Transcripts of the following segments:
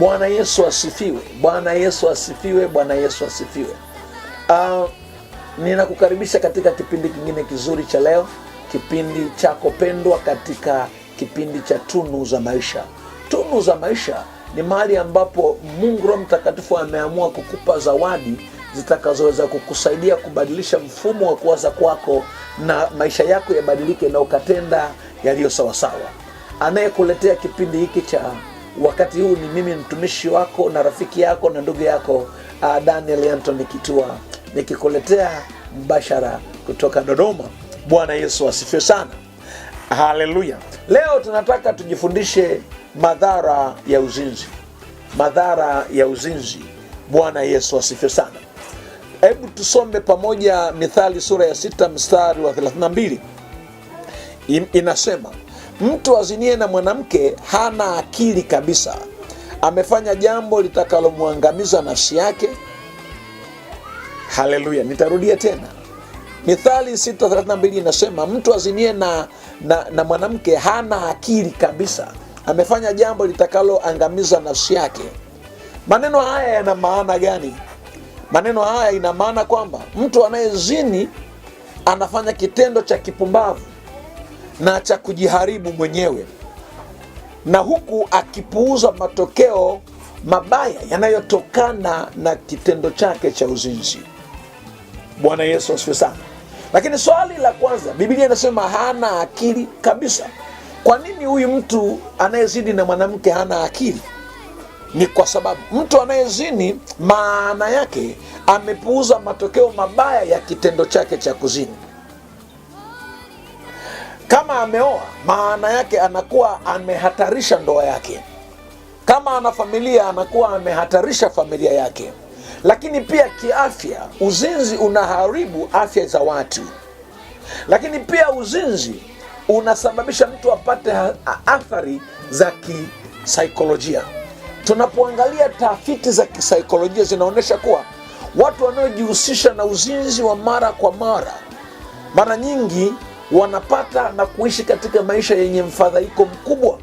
Bwana Yesu asifiwe. Bwana Yesu asifiwe. Bwana Yesu asifiwe. Ninakukaribisha katika kipindi kingine kizuri cha leo, kipindi chako pendwa katika kipindi cha Tunu za Maisha. Tunu za Maisha ni mahali ambapo Mungu Roho Mtakatifu ameamua kukupa zawadi zitakazoweza kukusaidia kubadilisha mfumo wa kuwaza kwako na maisha yako yabadilike na ukatenda yaliyo sawasawa. Anayekuletea kipindi hiki cha wakati huu ni mimi, mtumishi wako na rafiki yako na ndugu yako Daniel Anthony Kitua, nikikuletea mbashara kutoka Dodoma. Bwana Yesu asifiwe sana. Haleluya. Leo tunataka tujifundishe madhara ya uzinzi. Madhara ya uzinzi. Bwana Yesu asifiwe sana. Hebu tusome pamoja Mithali sura ya 6 mstari wa 32. Inasema, mtu azinie na mwanamke hana akili kabisa, amefanya jambo litakalomwangamiza nafsi yake. Haleluya. Nitarudia tena. Mithali 6:32 inasema, mtu azinie na mwanamke hana akili kabisa, amefanya jambo litakaloangamiza nafsi yake. Maneno haya yana maana gani? Maneno haya ina maana kwamba mtu anayezini anafanya kitendo cha kipumbavu na cha kujiharibu mwenyewe, na huku akipuuza matokeo mabaya yanayotokana na kitendo chake cha uzinzi. Bwana Yesu asifiwe sana. Lakini swali la kwanza, Biblia inasema hana akili kabisa. Kwa nini huyu mtu anayezini na mwanamke hana akili? Ni kwa sababu mtu anayezini, maana yake amepuuza matokeo mabaya ya kitendo chake cha kuzini. Kama ameoa, maana yake anakuwa amehatarisha ndoa yake. Kama ana familia, anakuwa amehatarisha familia yake. Lakini pia kiafya, uzinzi unaharibu afya za watu. Lakini pia uzinzi unasababisha mtu apate athari za kisaikolojia. Tunapoangalia tafiti za kisaikolojia zinaonyesha kuwa watu wanaojihusisha na uzinzi wa mara kwa mara nyingi wanapata na kuishi katika maisha yenye mfadhaiko mkubwa.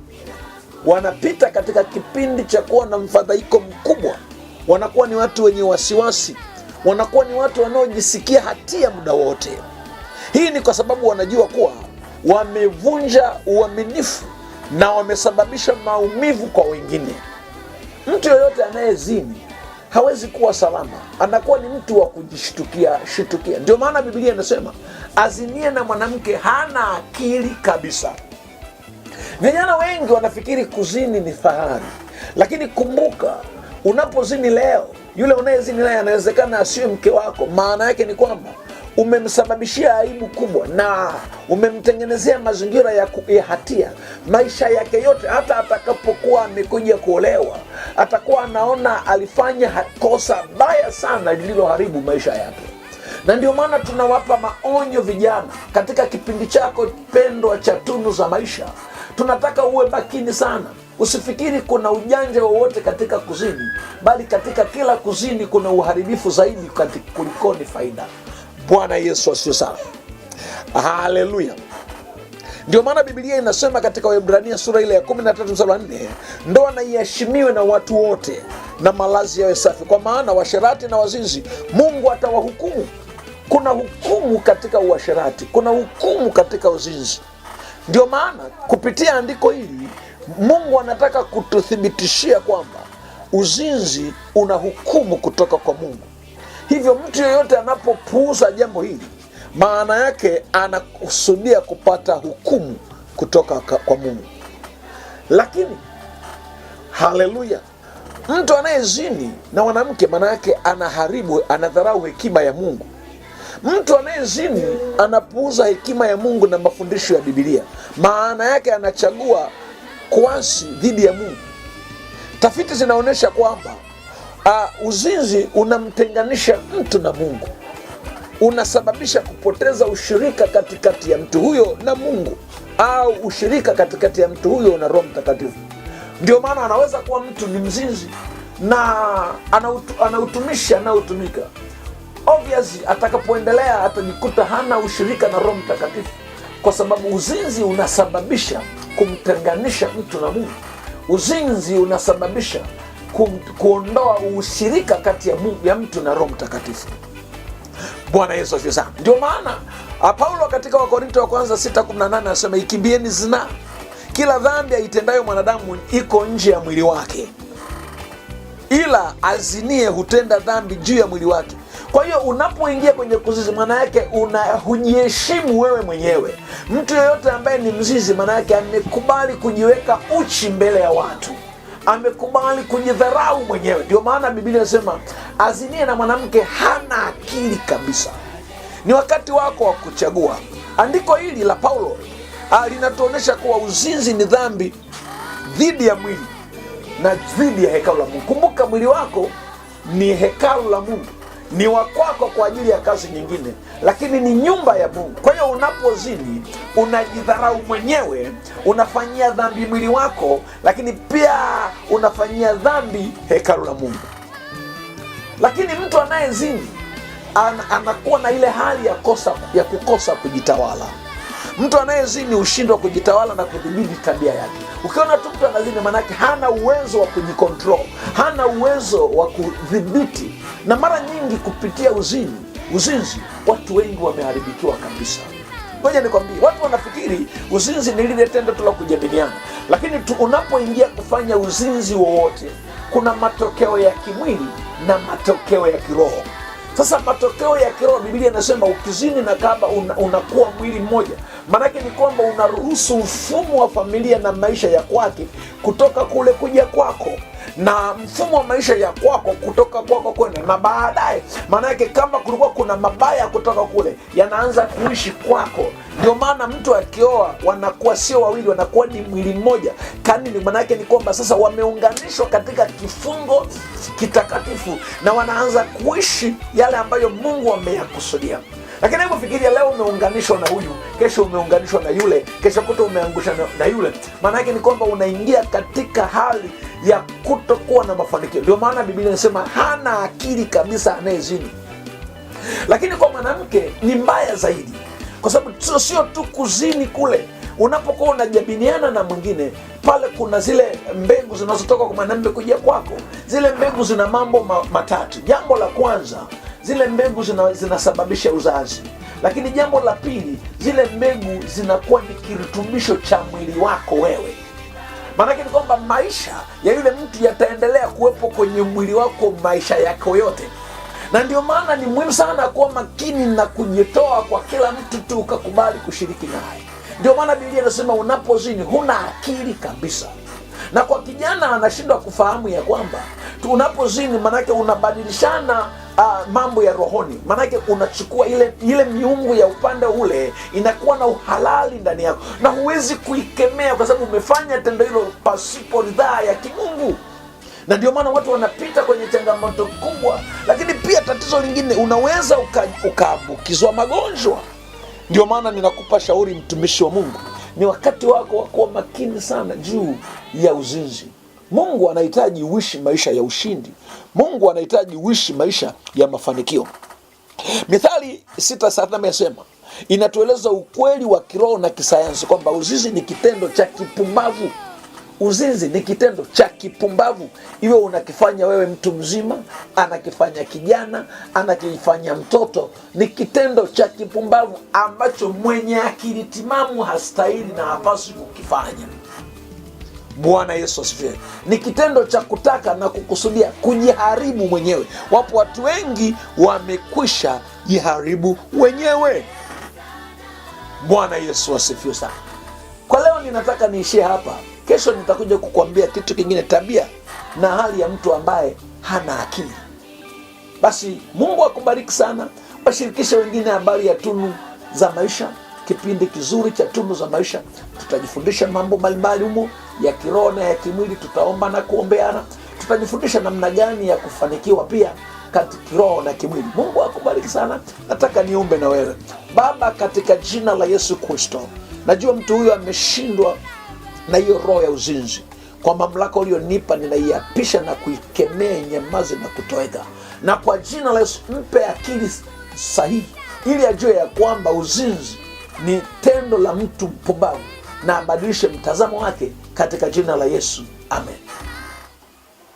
Wanapita katika kipindi cha kuwa na mfadhaiko mkubwa. Wanakuwa ni watu wenye wasiwasi. Wanakuwa ni watu wanaojisikia hatia muda wote. Hii ni kwa sababu wanajua kuwa wamevunja uaminifu na wamesababisha maumivu kwa wengine. Mtu yoyote anayezini hawezi kuwa salama, anakuwa ni mtu wa kujishtukia. Ndio maana Biblia inasema azinie na mwanamke hana akili kabisa. Vijana wengi wanafikiri kuzini ni fahari, lakini kumbuka, unapozini leo, yule unayezini naye anawezekana asiwe mke wako. Maana yake ni kwamba umemsababishia aibu kubwa na umemtengenezea mazingira ya hatia maisha yake yote. Hata atakapokuwa amekuja kuolewa, atakuwa anaona alifanya kosa baya sana lililoharibu maisha yake. Na ndio maana tunawapa maonyo vijana katika kipindi chako pendwa cha Tunu za Maisha. Tunataka uwe makini sana. Usifikiri kuna ujanja wowote katika kuzini, bali katika kila kuzini kuna uharibifu zaidi kulikoni faida. Bwana Yesu asifiwe sana. Haleluya. Ndio maana Biblia inasema katika Waebrania sura ile ya 13 mstari wa 4, ndoa na iheshimiwe na watu wote na malazi yawe safi, kwa maana washerati na wazinzi Mungu atawahukumu. Kuna hukumu katika uasherati, kuna hukumu katika uzinzi. Ndio maana kupitia andiko hili Mungu anataka kututhibitishia kwamba uzinzi una hukumu kutoka kwa Mungu. Hivyo mtu yeyote anapopuuza jambo hili, maana yake anakusudia kupata hukumu kutoka kwa Mungu. Lakini haleluya, mtu anayezini na mwanamke, maana yake anadharau hekima ya Mungu. Mtu anayezini anapuuza hekima ya Mungu na mafundisho ya Biblia. Maana yake anachagua kuasi dhidi ya Mungu. Tafiti zinaonyesha kwamba uzinzi unamtenganisha mtu na Mungu. Unasababisha kupoteza ushirika katikati ya mtu huyo na Mungu, au ushirika katikati ya mtu huyo na Roho Mtakatifu. Ndio maana anaweza kuwa mtu ni mzinzi na anautumisha anaotumika. Obviously atakapoendelea atajikuta hana ushirika na Roho Mtakatifu, kwa sababu uzinzi unasababisha kumtenganisha mtu na Mungu. Uzinzi unasababisha kuondoa ushirika kati ya mtu na Roho Mtakatifu. Bwana Yesu asifiwe sana. Ndio maana Paulo katika Wakorintho wa kwanza 6:18 anasema ikimbieni zinaa. Kila dhambi aitendayo mwanadamu iko nje ya mwili wake, ila azinie hutenda dhambi juu ya mwili wake. Kwa hiyo unapoingia kwenye kuzizi, maana yake hujiheshimu wewe mwenyewe. Mtu yeyote ambaye ni mzizi, maana yake amekubali kujiweka uchi mbele ya watu, amekubali kujidharau mwenyewe. Ndio maana Biblia inasema azinie na mwanamke hana akili kabisa. Ni wakati wako wa kuchagua. Andiko hili la Paulo linatuonyesha kuwa uzinzi ni dhambi dhidi ya mwili na dhidi ya hekalu la Mungu. Kumbuka, mwili wako ni hekalu la Mungu, ni wakwako kwa ajili ya kazi nyingine, lakini ni nyumba ya Mungu. Kwa hiyo unapozini unajidharau mwenyewe, unafanyia dhambi mwili wako, lakini pia unafanyia dhambi hekalu la Mungu. Lakini mtu anayezini anakuwa na ile hali ya kukosa kujitawala. Mtu anayezini hushindwa kujitawala na kudhibiti tabia yake. Ukiona tu mtu anazini, manake hana uwezo wa kujikontrol, hana uwezo wa kudhibiti. Na mara nyingi kupitia uzinzi watu wengi wameharibikiwa kabisa. Ngoja nikwambie, watu wanafikiri uzinzi ni lile tendo tu la kujadiliana, lakini unapoingia kufanya uzinzi wowote, kuna matokeo ya kimwili na matokeo ya kiroho. Sasa matokeo ya kiroho, Biblia inasema ukizini na kahaba unakuwa mwili mmoja. Maanake ni kwamba unaruhusu mfumo wa familia na maisha ya kwake kutoka kule kuja kwako, na mfumo wa maisha ya kwako kutoka kwako kwenda, na baadaye maanake kama kulikuwa kuna mabaya kutoka kule yanaanza kuishi kwako. Ndio maana mtu akioa wanakuwa sio wawili, wanakuwa ni mwili mmoja. Kanini? Maanake ni kwamba sasa wameunganishwa katika kifungo kitakatifu na wanaanza kuishi yale ambayo Mungu ameyakusudia. Lakini hebu fikiria, leo umeunganishwa na huyu, kesho umeunganishwa na yule, kesho kuto umeangusha na yule. Maana yake ni kwamba unaingia katika hali ya kutokuwa na mafanikio. Ndio maana Biblia inasema hana akili kabisa anayezini. Lakini kwa mwanamke ni mbaya zaidi, kwa sababu sio tu kuzini kule. Unapokuwa unajadiliana na mwingine, pale kuna zile mbegu zinazotoka kwa mwanamume kuja kwako. Zile mbegu zina mambo matatu. Jambo la kwanza, zile mbegu zinasababisha uzazi. Lakini jambo la pili, zile mbegu zinakuwa ni kirutubisho cha mwili wako wewe. Maanake ni kwamba maisha ya yule mtu yataendelea kuwepo kwenye mwili wako maisha yako yote. Na ndio maana ni muhimu sana kuwa makini na kujitoa kwa kila mtu tu ukakubali kushiriki naye. Ndio maana Biblia inasema unapozini huna akili kabisa. Na kwa kijana anashindwa kufahamu ya kwamba unapozini manake unabadilishana mambo ya rohoni. Manake unachukua ile miungu ya upande ule, inakuwa na uhalali ndani yako, na huwezi kuikemea kwa sababu umefanya tendo hilo pasipo ridhaa ya kimungu. Na ndio maana watu wanapita kwenye changamoto kubwa. Lakini pia tatizo lingine, unaweza ukaambukizwa magonjwa. Ndio maana ninakupa shauri, mtumishi wa Mungu, ni wakati wako wa kuwa makini sana juu ya uzinzi. Mungu anahitaji uishi maisha ya ushindi. Mungu anahitaji uishi maisha ya mafanikio. Mithali 6:7 inasema, inatueleza ukweli wa kiroho na kisayansi kwamba uzinzi ni kitendo cha kipumbavu. Uzinzi ni kitendo cha kipumbavu. Iwe unakifanya wewe mtu mzima, anakifanya kijana, anakifanya mtoto, ni kitendo cha kipumbavu ambacho mwenye akili timamu hastahili na hapaswi kukifanya. Bwana Yesu asifiwe. Ni kitendo cha kutaka na kukusudia kujiharibu mwenyewe. Wapo watu wengi wamekwisha jiharibu wenyewe. Bwana Yesu asifiwe sana. Kwa leo ninataka niishie hapa. Kesho nitakuja kukuambia kitu kingine, tabia na hali ya mtu ambaye hana akili. Basi Mungu akubariki sana. Washirikishe wengine habari ya tunu za maisha. Kipindi kizuri cha tunu za maisha. Tutajifundisha mambo mbalimbali humo ya kiroho na ya kimwili. Tutaomba na kuombeana. Tutajifundisha namna gani ya kufanikiwa pia katika kiroho na kimwili. Mungu akubariki sana. Nataka niombe na wewe. Baba, katika jina la Yesu Kristo, najua mtu huyo ameshindwa na hiyo roho ya uzinzi. Kwa mamlaka ulionipa, ninaiapisha na kuikemea nyamaze na kutoweka. Na kwa jina la Yesu, mpe akili sahihi ili ajue ya kwamba uzinzi ni tendo la mtu mpumbavu, na abadilishe mtazamo wake katika jina la Yesu. Amen.